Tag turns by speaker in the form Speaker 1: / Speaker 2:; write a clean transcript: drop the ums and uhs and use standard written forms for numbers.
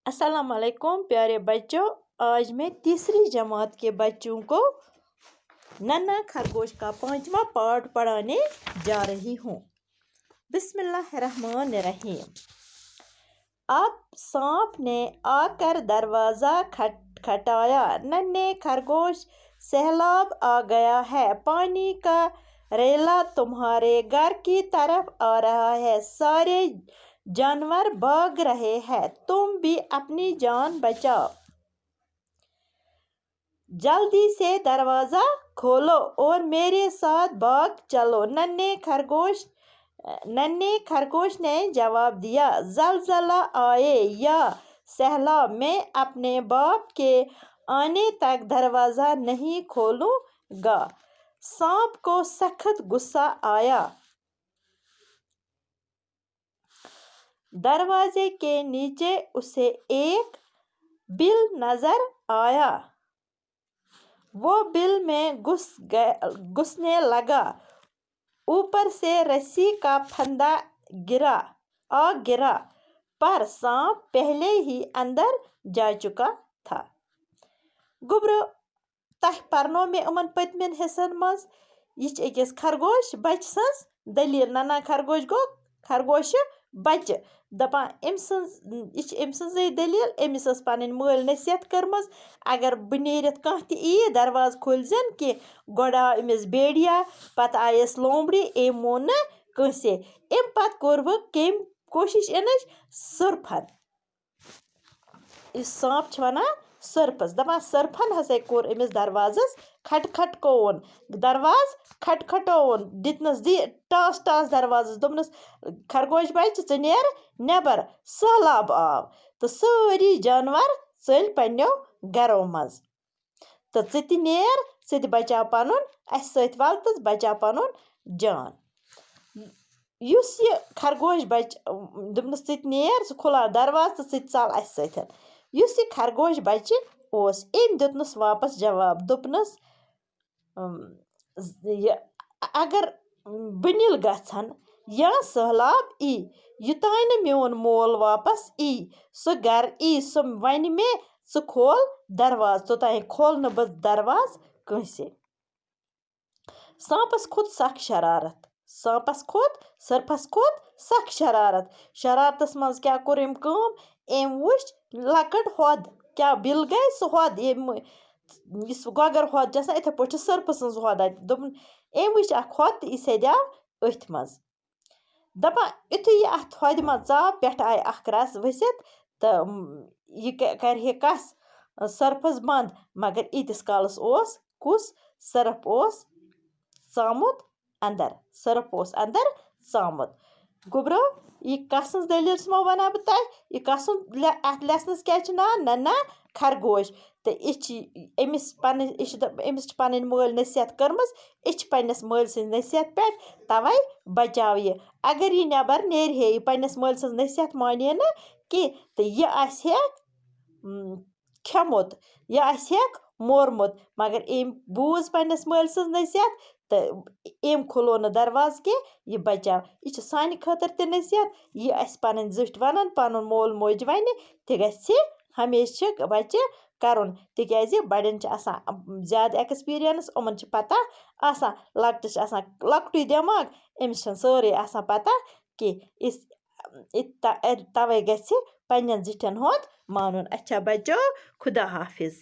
Speaker 1: अस्सलाम वालेकुम प्यारे बच्चों। आज मैं तीसरी जमात के बच्चों को नन्हा खरगोश का 5वां पार्ट पढ़ाने जा रही हूँ। बिस्मिल्लाहिर्रहमानिर्रहीम। अब सांप ने आकर दरवाज़ा खटखटाया। नन्हे खरगोश, सैलाब आ गया है, पानी का रेला तुम्हारे घर की तरफ आ रहा है, सारे जानवर भाग रहे हैं, तुम भी अपनी जान बचाओ, जल्दी से दरवाज़ा खोलो और मेरे साथ भाग चलो। नन्हे खरगोश ने जवाब दिया, ज़लज़ला आए या सैलाब, मैं अपने बाप के आने तक दरवाज़ा नहीं खोलूँगा। सांप को सख्त गुस्सा आया। दरवाजे के नीचे उसे एक बिल नजर आया। वो बिल में घुसने लगा। ऊपर से रस्सी का फंदा आ गिरा, पर सांप पहले ही अंदर जा चुका था। गुब्रो तह परनो में उमन पतमिन हिस्सन मज यह अकिस खरगोश बच सज दलील। नन्हा खरगोश गो खरगोश बच दपान अमसज दलील। अमिस पन मल नसीहत कर्मज, अगर बह नेरित कह ती दरवाज खोलजन कि गोड़ आव अमिस बेड़िया, पत आयस लोमड़ी, अम मोन न कंसे। अम पत कोर वह कम कोशिश इनच सुरफन। सांप वनान सर्पस, दपान सर्फन हसा कोर अमिस दरवाजस खटखटकोन। दरवाज खटखटोन, दितनस टास टास दरवाजस, दोपनस खरगोश बच च नेर नेबर, सैलाब आव तो सारी जानवर चल पन्नो घरों मज, तो च नेर, च बचाव पनुन अस सत वल तो बचाव पनुन जान। युस ये खरगोश बच दोपनस च नेर, च खुलाव दरवाज तो चल अस सत। युस ये खरगोश बच ओस, अम दितनस वापस जवाब, दोपनस अगर बनिल गछन या सैलाब ई, युतान न मोन मोल वापस ई, सो घर ई, सो वन मे च खोल दरवाज, तोतान खोल न बह दरवाज कंसे। सांपस खोत सख शरारत। सांपस खोत सर्पस खोत सख शरारत। शरारतस मज क्या कोर अम काम, अम वुच लकट होद, क्या बिल गई सो होद, इस गोगर होद जैसा इथे पे सर्प सज होद दोपन। अम वुच अख होद तो यह सद्याव अथ मज। दपा युथु यह अथ होद मज आव, पेट आय अख रस वसित तो यह कर कस सर्पस बंद, मगर ईतिस कालस ओस कुस सर्प ओस चामुत अंदर, सर्प ओस अंदर चामुत। गुब्रो यह कस दलील मो वना बह तह, यह कस अथ लेसनस क्या नाव, नन्हा खरगोश। तो अमिस पन मल नसीहत कर्मस, पन्नस मल सज नसीहत पे तवे बचाव यह। अगर यह नेबर नेरहे, यह पन्नस मल सज नसीहत माने न कि, तो यह आसहे खेमुत, यह आसहे मोरमुत, मगर अम बूज पन्नस मल सज नसीहत तो अम खुलो न दरवाज के, यह बचाव। यह सान खतर त नसीहत, यह अस पन जुट वनान, पन मोल मोज वन तह गि हमेशा बच्चे करुन, तिकाज बड़न ज्यादा एक्सपीरियंस, उमन पता आसान, लकटस लकटुय दिमाग, अमिस सारे आसान पता कि तवे गि पन्न जुटन हुंद मानुन। अच्छा बच्चों, खुदा हाफिज।